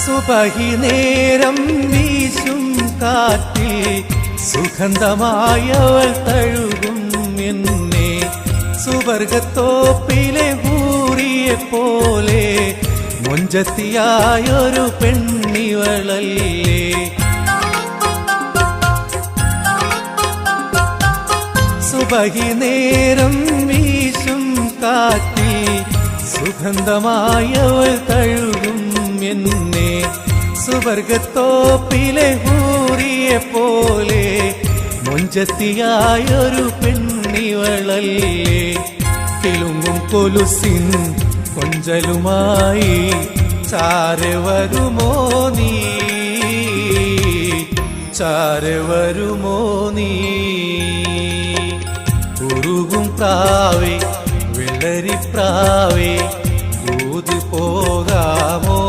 സുബഹി നേരം വീശും കാറ്റിൽ സുഗന്ധമായവൾ തഴുകും എന്നെ. സുവർഗത്തോപ്പിലെ ഹൂറിയെ പോലെ മൊഞ്ചത്തിയായൊരു പെണ്ണിവളല്ലേ. സുബഹി നേരം വീശും കാറ്റിൽ സുഗന്ധമായവൾ തഴുകും എന്നെ. സുവർഗത്തോപ്പിലെ ഹൂറിയെ പോലെ മൊഞ്ചത്തിയായൊരു പെണ്ണിവളല്ലേ. കിലുങ്ങും കൊലുസിൻ കൊഞ്ചലുമായി ചാരെ വരുമോ നീ, ചാരെ വരുമോ നീ. ഉരുകും പ്രാവേ വെള്ളരിപ്രാവേ ഊതി പോകാമോ.